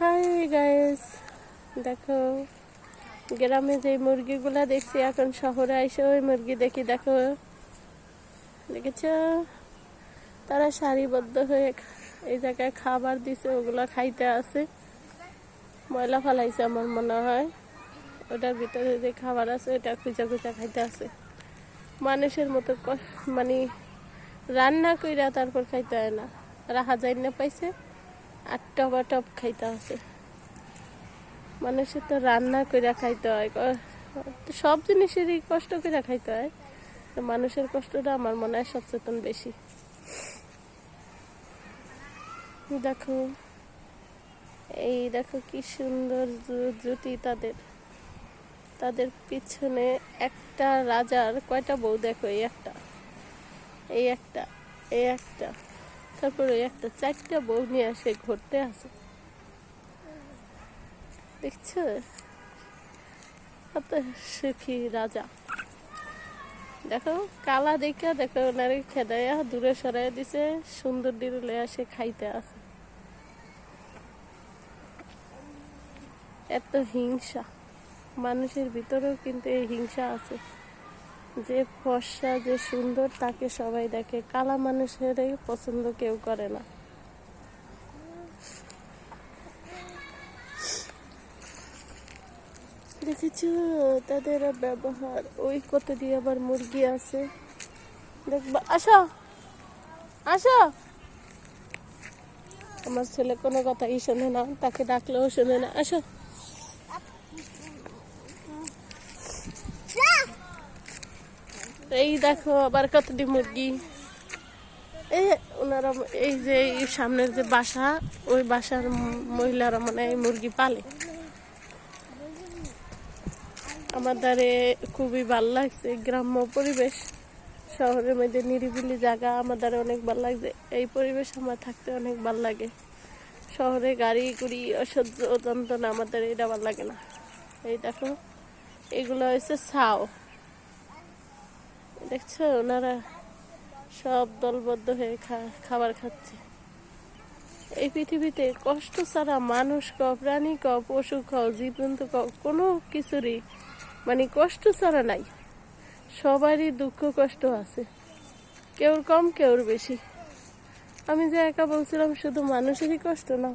Hi guys, দেখো গ্রামে যে মুরগিগুলা দেখছি এখন শহরে এসে ওই মুরগি দেখি। দেখো, দেখেছ? তারা সারিবদ্ধ হয়ে এই জায়গায় খাবার দিছে, ওগুলা খাইতে আছে। ময়লা ফেলাইছে আমার মনে হয়, ওটার ভিতরে যে খাবার আছে ওটা খুঁজা খুঁজা খাইতে আছে। মানুষের মতো মানে রান্না কইরা তারপর খাইতে হয় না, রাহা যাই না পাইছে আর টপা টপ খাইতে আছে। মানুষের তো রান্না করে খাইতে হয়, সব জিনিসেরই কষ্ট করে খাইতে হয়। মানুষের কষ্টটা আমার মনে হয় সচেতন বেশি। দেখো, এই দেখো কি সুন্দর জুটি তাদের। তাদের পিছনে একটা রাজার কয়টা বউ দেখো, এই একটা, এই একটা, এই একটা, তারপরে ওই একটা, চারটা বউ নিয়ে আসে ঘুরতে আসে। দেখছো কত সুখী রাজা। দেখো কালা দেখা, দেখো ওনারে খেদাইয়া দূরে সরাই দিছে, সুন্দর দিলে আসে খাইতে আছে। এত হিংসা মানুষের ভিতরেও কিন্তু এই হিংসা আছে। যে ফর্সা যে সুন্দর তাকে সবাই দেখে, কালা মানুষের পছন্দ কেউ করে না। দেখেছো তাদের ব্যবহার। ওই কত দিয়ে আবার মুরগি আছে দেখবা। আসো আসো, আমার ছেলে কোনো কথাই শোনে না, তাকে ডাকলেও শোনে না। আসো, এই দেখো আবার কতটি মুরগি। এই ওনারা এই যে সামনের যে বাসা, ওই বাসার মহিলারা মানে এই মুরগি পালে। আমাদের খুবই ভালো লাগছে গ্রাম্য পরিবেশ, শহরের মধ্যে নিরিবিলি জায়গা আমাদের অনেক ভালো লাগছে। এই পরিবেশ আমার থাকতে অনেক ভালো লাগে। শহরে গাড়ি গুড়ি অসহ্য যন্ত্রণা, আমাদের এটা ভালো লাগে না। এই দেখো এগুলো হচ্ছে ছাও, দেখছো ওনারা সব দলবদ্ধ হয়ে খাবার খাচ্ছে। এই পৃথিবীতে কষ্ট ছাড়া মানুষ কও, প্রাণী কও, পশু কও, জীবজন্তু কও, কোনো কিছুরই মানে কষ্ট ছাড়া নাই। সবারই দুঃখ কষ্ট আছে, কেউর কম কেউর বেশি। আমি যে একা বলছিলাম শুধু মানুষেরই কষ্ট না,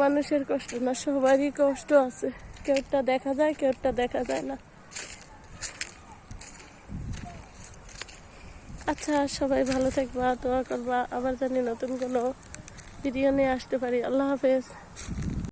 মানুষের কষ্ট না, সবারই কষ্ট আছে। কেউটা দেখা যায়, কেউটা দেখা যায় না। আচ্ছা, সবাই ভালো থাকবা, দোয়া করবা, আবার জানি নতুন কোনো ভিডিও নিয়ে আসতে পারি। আল্লাহ হাফেজ।